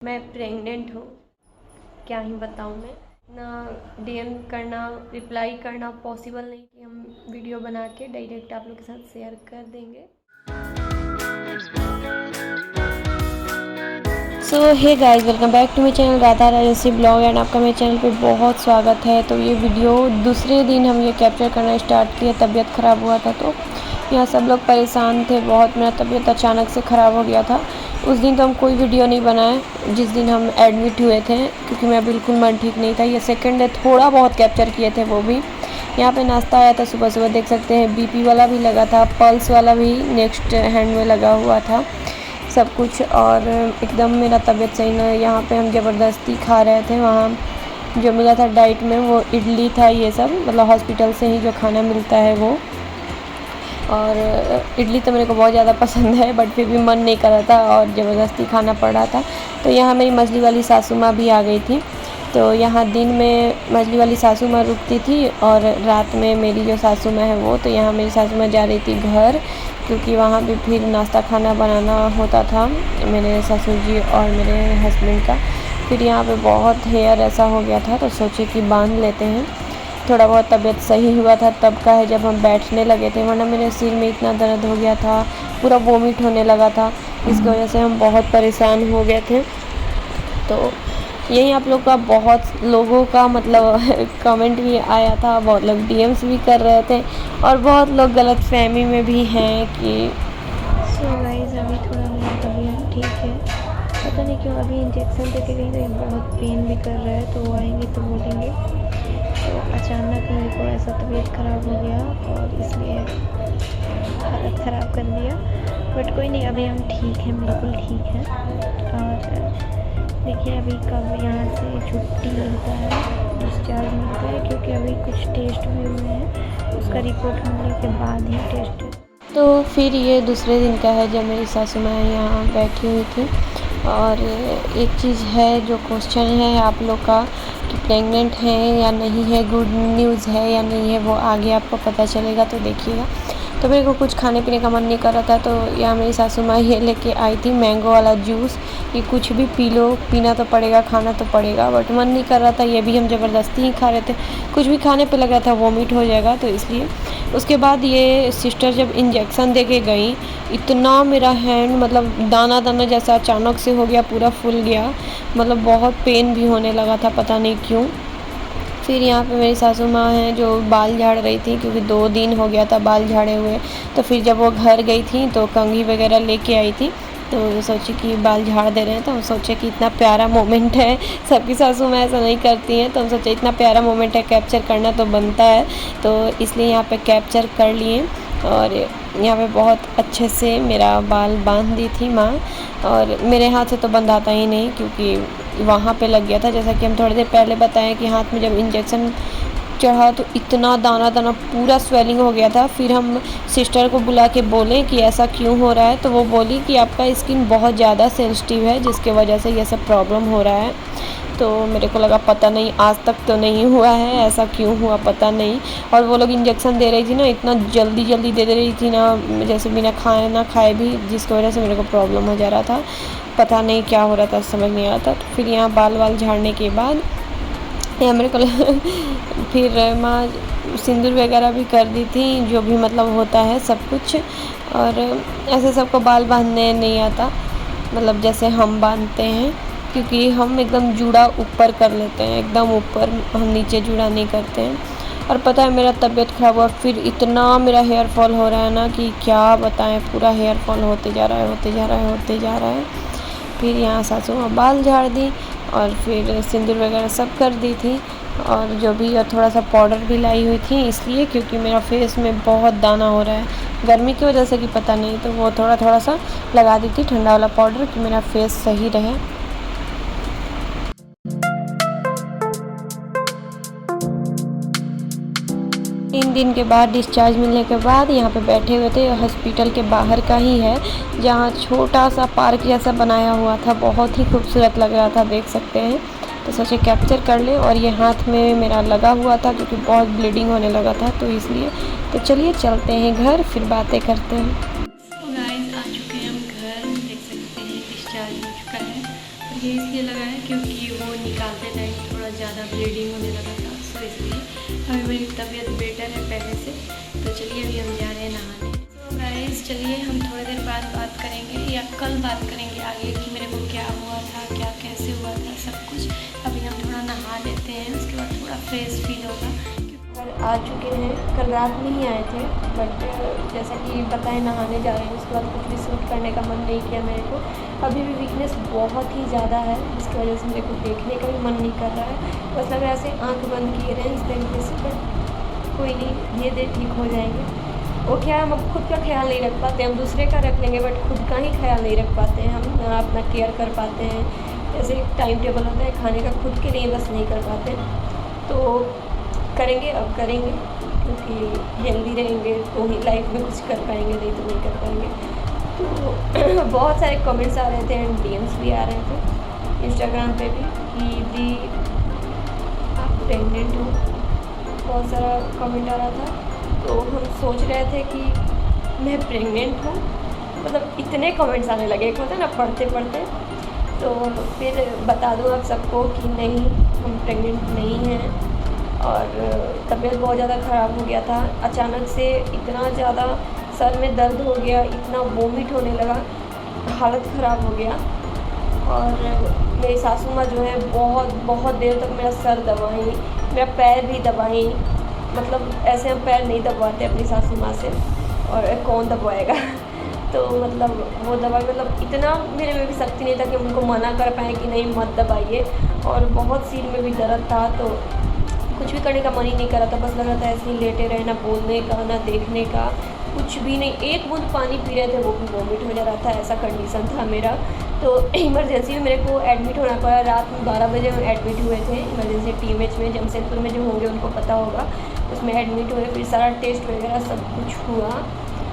मैं प्रेग्नेंट हूँ। क्या ही बताऊँ मैं, ना डीएम करना, रिप्लाई करना पॉसिबल नहीं कि हम वीडियो बना के डायरेक्ट आप लोग के साथ शेयर कर देंगे। So hey guys, welcome back to my channel Radha Rajsi blog and आपका मेरे चैनल पे बहुत स्वागत है। तो ये वीडियो दूसरे दिन हम ये कैप्चर करना स्टार्ट किए, तबीयत ख़राब हुआ था तो यहाँ सब लोग परेशान थे बहुत। मेरा तबीयत अचानक से ख़राब हो गया था। उस दिन तो हम कोई वीडियो नहीं बनाए जिस दिन हम एडमिट हुए थे, क्योंकि मेरा बिल्कुल मन ठीक नहीं था। ये सेकेंड डे थोड़ा बहुत कैप्चर किए थे, वो भी यहाँ पे नाश्ता आया था सुबह सुबह, देख सकते हैं। बीपी वाला भी लगा था, पल्स वाला भी नेक्स्ट हैंड में लगा हुआ था सब कुछ, और एकदम मेरा तबीयत सही ना। यहाँ पे हम ज़बरदस्ती खा रहे थे। वहाँ जो मिला था डाइट में वो इडली था, ये सब मतलब हॉस्पिटल से ही जो खाना मिलता है वो। और इडली तो मेरे को बहुत ज़्यादा पसंद है, बट फिर भी मन नहीं कर रहा था और ज़बरदस्ती खाना पड़ रहा था। तो यहाँ मेरी मछली वाली सासू माँ भी आ गई थी। तो यहाँ दिन में मछली वाली सासू माँ रुकती थी और रात में मेरी जो सासू माँ है वो। तो यहाँ मेरी सासू माँ जा रही थी घर, क्योंकि वहाँ भी फिर नाश्ता खाना बनाना होता था मेरे ससुर जी और मेरे हस्बैंड का। फिर यहाँ पे बहुत हेयर ऐसा हो गया था तो सोचे कि बांध लेते हैं। थोड़ा बहुत तबीयत सही हुआ था तब का है जब हम बैठने लगे थे, वरना मेरे सिर में इतना दर्द हो गया था, पूरा वोमिट होने लगा था। इसकी वजह से हम बहुत परेशान हो गए थे। तो यही आप लोग का बहुत लोगों का मतलब कमेंट भी आया था, बहुत लोग डीएम्स भी कर रहे थे और बहुत लोग गलत फहमी में भी हैं कि सो गाइस अभी थोड़ा मेरा तबीयत ठीक है। पता नहीं क्यों अभी इंजेक्शन दे के गई तो बहुत पेन भी कर रहा है, तो वो आएंगे तो बोलेंगे। तो अचानक मेरे को ऐसा तबीयत ख़राब हो गया और इसलिए हालत ख़राब कर दिया। बट कोई नहीं, अभी हम ठीक हैं, बिल्कुल ठीक हैं। और देखिए अभी कब यहाँ से छुट्टी मिलता है, डिस्चार्ज मिलता है, क्योंकि अभी कुछ टेस्ट भी हुए हैं, उसका रिपोर्ट मिलने के बाद ही टेस्ट। तो फिर ये दूसरे दिन का है जब मेरी सासू माँ यहाँ बैठी हुई थी। और एक चीज़ है जो क्वेश्चन है आप लोग का कि प्रेग्नेंट है या नहीं है, गुड न्यूज़ है या नहीं है, वो आगे आपको पता चलेगा, तो देखिएगा। तो मेरे को कुछ खाने पीने का मन नहीं कर रहा था, तो यहाँ मेरी सासू माँ ये लेके आई थी मैंगो वाला जूस। ये कुछ भी पी लो, पीना तो पड़ेगा, खाना तो पड़ेगा, बट मन नहीं कर रहा था। ये भी हम ज़बरदस्ती ही खा रहे थे, कुछ भी खाने पे लग रहा था वॉमिट हो जाएगा, तो इसलिए। उसके बाद ये सिस्टर जब इंजेक्शन दे के गई, इतना मेरा हैंड मतलब दाना दाना जैसा अचानक से हो गया, पूरा फूल गया, मतलब बहुत पेन भी होने लगा था, पता नहीं क्यों। फिर यहाँ पे मेरी सासू माँ हैं जो बाल झाड़ रही थी, क्योंकि 2 दिन हो गया था बाल झाड़े हुए। तो फिर जब वो घर गई थी तो कंघी वगैरह लेके आई थी, तो सोची कि बाल झाड़ दे रहे हैं, तो हम सोचे कि इतना प्यारा मोमेंट है, सबकी सासू माँ ऐसा नहीं करती हैं, तो हम सोचे इतना प्यारा मोमेंट है, कैप्चर करना तो बनता है, तो इसलिए यहाँ पे कैप्चर कर लिए। और यहाँ पे बहुत अच्छे से मेरा बाल बांध दी थी माँ, और मेरे हाथ से तो बंधाता ही नहीं, क्योंकि वहाँ पे लग गया था। जैसा कि हम थोड़ी देर पहले बताएं कि हाथ में जब इंजेक्शन चढ़ा तो इतना दाना दाना पूरा स्वेलिंग हो गया था। फिर हम सिस्टर को बुला के बोले कि ऐसा क्यों हो रहा है, तो वो बोली कि आपका स्किन बहुत ज़्यादा सेंसिटिव है, जिसके वजह से ये सब प्रॉब्लम हो रहा है। तो मेरे को लगा पता नहीं, आज तक तो नहीं हुआ है, ऐसा क्यों हुआ पता नहीं। और वो लोग इंजेक्शन दे रही थी ना, इतना जल्दी जल्दी दे रही थी ना, जैसे बिना खाए ना खाए भी, जिसकी वजह से मेरे को प्रॉब्लम हो जा रहा था, पता नहीं क्या हो रहा था, समझ नहीं आ रहा था। तो फिर यहाँ बाल वाल झाड़ने के बाद यहाँ मेरे को फिर माँ सिंदूर वगैरह भी कर दी थी, जो भी मतलब होता है सब कुछ। और ऐसे सबको बाल बांधने नहीं आता, मतलब जैसे हम बांधते हैं, क्योंकि हम एकदम जूड़ा ऊपर कर लेते हैं, एकदम ऊपर, हम नीचे जूड़ा नहीं करते हैं। और पता है मेरा तबीयत ख़राब हुआ, फिर इतना मेरा हेयर फॉल हो रहा है ना कि क्या बताएं, पूरा हेयर फॉल होते जा रहा है, होते जा रहा है, होते जा रहा है। फिर यहाँ सासू माँ बाल झाड़ दी और फिर सिंदूर वगैरह सब कर दी थी, और जो भी, और थोड़ा सा पाउडर भी लाई हुई थी, इसलिए क्योंकि मेरा फेस में बहुत दाना हो रहा है गर्मी की वजह से कि पता नहीं, तो वो थोड़ा थोड़ा सा लगा दी थी ठंडा वाला पाउडर कि मेरा फेस सही रहे। 3 दिन के बाद डिस्चार्ज मिलने के बाद यहाँ पे बैठे हुए थे। हॉस्पिटल के बाहर का ही है, जहाँ छोटा सा पार्क जैसा बनाया हुआ था, बहुत ही खूबसूरत लग रहा था, देख सकते हैं। तो सोचे कैप्चर कर लें, और ये हाथ में मेरा लगा हुआ था क्योंकि बहुत ब्लीडिंग होने लगा था, तो इसलिए। तो चलिए चलते हैं घर, फिर बातें करते हैं। गाइस आ चुके हैं हम घर, देख सकते हैं डिस्चार्ज हो चुका है। और ये इसलिए होने लगा है क्योंकि वो निकालते टाइम थोड़ा ज़्यादा ब्लीडिंग होने लगा था, सो इसलिए अभी मेरी तबीयत बेटर है पहले से। तो चलिए अभी हम जा रहे हैं नहाने। तो गाइस चलिए हम थोड़ी देर बाद बात करेंगे या कल बात करेंगे आगे कि मेरे को क्या हुआ था, क्या कैसे हुआ था सब कुछ। अभी हम थोड़ा नहा लेते हैं, उसके बाद थोड़ा फ्रेश फील होगा। आ चुके हैं, कल रात में ही आए थे, बट जैसा कि पता है नहाने जा रहे हैं, उसके बाद कुछ भी सूट करने का मन नहीं किया मेरे को। अभी भी वीकनेस बहुत ही ज़्यादा है, जिसकी वजह से मेरे को देखने का भी मन नहीं कर रहा है। बस लग रहा है ऐसे आँख बंद किए रहें इस तरीके से, बट कोई नहीं, धीरे धीरे ठीक हो जाएंगे। वो क्या है, हम खुद का ख्याल नहीं रख पाते, हम दूसरे का रख लेंगे बट खुद का ही ख्याल नहीं रख पाते हैं, हम ना अपना केयर कर पाते हैं। जैसे एक टाइम टेबल होता है खाने का, खुद के लिए बस नहीं कर पाते। तो करेंगे, अब करेंगे, क्योंकि हेल्दी रहेंगे तो ही लाइफ में कुछ कर पाएंगे, नहीं तो नहीं कर पाएंगे। तो बहुत सारे कमेंट्स आ रहे थे एंड डीएम्स भी आ रहे थे इंस्टाग्राम पे भी कि दी आप प्रेग्नेंट हो, बहुत सारा कमेंट आ रहा था। तो हम सोच रहे थे कि मैं प्रेग्नेंट हूँ, मतलब इतने कमेंट्स आने लगे, एक होता है ना पढ़ते पढ़ते। तो फिर बता दूँ आप सबको कि नहीं, हम प्रेग्नेंट नहीं हैं। और तबीयत बहुत ज़्यादा ख़राब हो गया था, अचानक से इतना ज़्यादा सर में दर्द हो गया, इतना वोमिट होने लगा, हालत ख़राब हो गया। और मेरी सासू माँ जो है बहुत बहुत देर तक मेरा सर दबाई, मेरा पैर भी दबाई। मतलब ऐसे हम पैर नहीं दबाते अपनी सासू माँ से, और कौन दबाएगा। तो मतलब वो दवाई, मतलब इतना मेरे में भी शक्ति नहीं था कि उनको मना कर पाएँ कि नहीं मत दबाइए। और बहुत सिर में भी दर्द था, तो कुछ भी करने का मन ही नहीं कर रहा था, बस लग रहा था ऐसे ही लेटे रहे, ना बोलने का ना देखने का, कुछ भी नहीं। एक बूंद पानी पी रहे थे वो भी वॉमिट हो जा रहा था, ऐसा कंडीशन था मेरा। तो इमरजेंसी में मेरे को एडमिट होना पड़ा, रात में 12 बजे में एडमिट हुए थे इमरजेंसी टीएमएच में, जमशेदपुर में जो होंगे उनको पता होगा, उसमें एडमिट हुए। फिर सारा टेस्ट वगैरह सब कुछ हुआ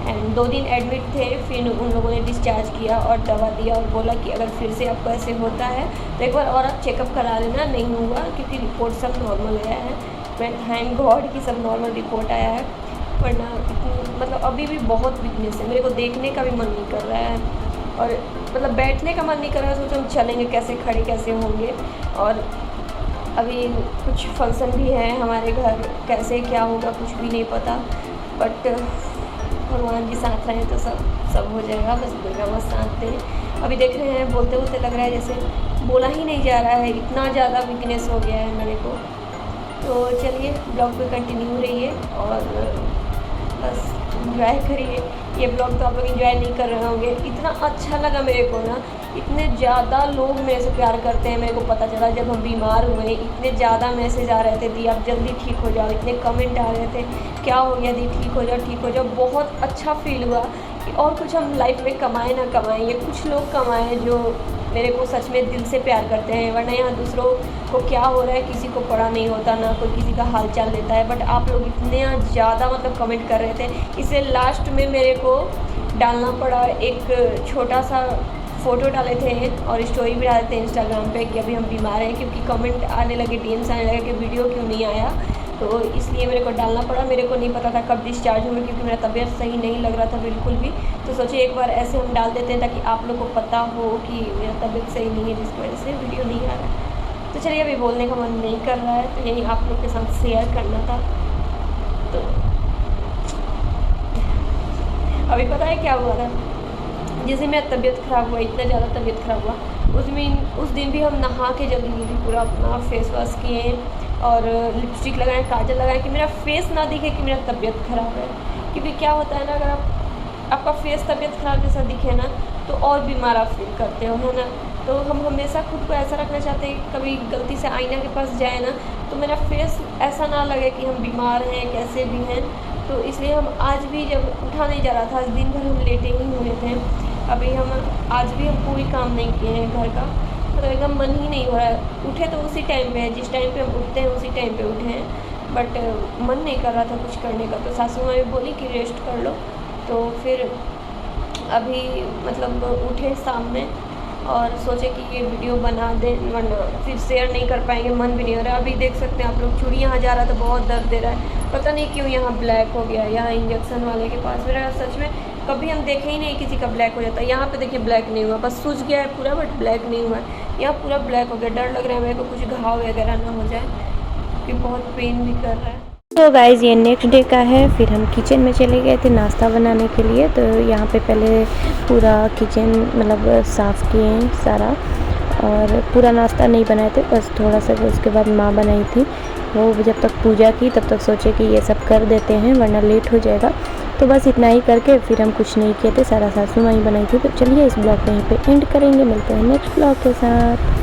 एंड 2 दिन एडमिट थे। फिर उन लोगों ने डिस्चार्ज किया और दवा दिया और बोला कि अगर फिर से आपको ऐसे होता है तो एक बार और आप चेकअप करा लेना। नहीं हुआ क्योंकि रिपोर्ट सब नॉर्मल आया है, मैं थैंक गॉड कि सब नॉर्मल रिपोर्ट आया है। वरना मतलब अभी भी बहुत वीकनेस है, मेरे को देखने का भी मन नहीं कर रहा है, और मतलब बैठने का मन नहीं कर रहा है। सोचो हम चलेंगे कैसे, खड़े कैसे होंगे। और अभी कुछ फंक्शन भी है हमारे घर, कैसे क्या होगा कुछ भी नहीं पता, बट भगवान जी साथ रहें तो सब हो जाएगा। बस दुर्गा माँ साथ दें। अभी देख रहे हैं बोलते बोलते लग रहा है जैसे बोला ही नहीं जा रहा है, इतना ज़्यादा वीकनेस हो गया है मेरे को। तो चलिए ब्लॉग पे कंटिन्यू रहिए और बस इंजॉय करिए। ये ब्लॉग तो आप लोग इंजॉय नहीं कर रहे होंगे, इतना अच्छा लगा मेरे को ना, इतने ज़्यादा लोग मेरे से प्यार करते हैं। मेरे को पता चला जब हम बीमार हुए, इतने ज़्यादा मैसेज आ रहे थे दी आप जल्दी ठीक हो जाओ, इतने कमेंट आ रहे थे क्या हो गया दी ठीक हो जाओ ठीक हो जाओ। बहुत अच्छा फील हुआ कि और कुछ हम लाइफ में कमाएँ ना कमाएँ, ये कुछ लोग कमाएँ जो मेरे को सच में दिल से प्यार करते हैं। वरना यहाँ दूसरों को क्या हो रहा है किसी को पता नहीं होता, ना कोई किसी का हाल चाल लेता है, बट आप लोग इतने ज़्यादा मतलब कमेंट कर रहे थे। इसे लास्ट में मेरे को डालना पड़ा, एक छोटा सा फ़ोटो डाले थे और स्टोरी भी डाले थे इंस्टाग्राम पे कि अभी हम बीमार हैं, क्योंकि कमेंट आने लगे, डीएम्स आने लगे कि वीडियो क्यों नहीं आया। तो इसलिए मेरे को डालना पड़ा। मेरे को नहीं पता था कब डिस्चार्ज होंगे, क्योंकि मेरा तबीयत सही नहीं लग रहा था बिल्कुल भी। तो सोचे एक बार ऐसे हम डाल देते हैं ताकि आप लोग को पता हो कि मेरा तबीयत सही नहीं है, जिसकी वजह से वीडियो नहीं आ रहा। तो चलिए अभी बोलने का मन नहीं कर रहा है, तो यही आप लोग के साथ शेयर करना था। तो अभी पता है क्या हुआ था, जैसे मेरा तबीयत ख़राब हुआ, इतना ज़्यादा तबीयत ख़राब हुआ, उस दिन भी हम नहा के जल्दी पूरा अपना फेस वॉश किए और लिपस्टिक लगाएं, काजल लगाएं कि मेरा फेस ना दिखे कि मेरा तबीयत ख़राब है। क्योंकि क्या होता है ना, अगर आपका फेस तबीयत ख़राब जैसा दिखे ना तो और बीमार आप फील करते हो, है ना। तो हम हमेशा खुद को ऐसा रखना चाहते हैं, कभी गलती से आईना के पास जाए ना तो मेरा फेस ऐसा ना लगे कि हम बीमार हैं, कैसे भी हैं। तो इसलिए हम आज भी जब उठा नहीं जा रहा था, आज दिन भर हम लेटे ही हुए थे। अभी हम आज भी हम कोई काम नहीं किए हैं घर का, तो एकदम मन ही नहीं हो रहा है। उठे तो उसी टाइम पे है, जिस टाइम पे हम उठते हैं उसी टाइम पे उठे हैं, बट मन नहीं कर रहा था कुछ करने का। तो सासू माँ भी बोली कि रेस्ट कर लो, तो फिर अभी मतलब उठे शाम में और सोचे कि ये वीडियो बना दें, वरना फिर शेयर नहीं कर पाएंगे, मन भी नहीं हो रहा। अभी देख सकते हैं आप लोग, चूड़ी यहाँ जा रहा था बहुत दर्द दे रहा है, पता नहीं क्यों यहाँ ब्लैक हो गया, यहाँ इंजेक्शन वाले के पास। मेरा सच में कभी हम देखे ही नहीं किसी का ब्लैक हो जाता है। यहाँ पे देखिए ब्लैक नहीं हुआ, बस सूज गया है पूरा, बट ब्लैक नहीं हुआ है। यहाँ पूरा ब्लैक हो गया। डर लग रहा है मेरे को कुछ घाव वगैरह ना हो जाए, क्योंकि बहुत पेन भी कर रहा है। तो गाइज़ ये नेक्स्ट डे का है। फिर हम किचन में चले गए थे नाश्ता बनाने के लिए। तो यहाँ पे पहले पूरा किचन मतलब साफ़ किए हैं सारा, और पूरा नाश्ता नहीं बनाए थे, बस थोड़ा सा। उसके बाद माँ बनाई थी, वो जब तक पूजा की तब तक सोचे कि ये सब कर देते हैं वरना लेट हो जाएगा। तो बस इतना ही करके फिर हम कुछ नहीं किए थे, सारा सासू माँ ही बनाई थी। तो चलिए इस ब्लॉग में यहीं पे एंड करेंगे, मिलते हैं नेक्स्ट ब्लॉग के साथ।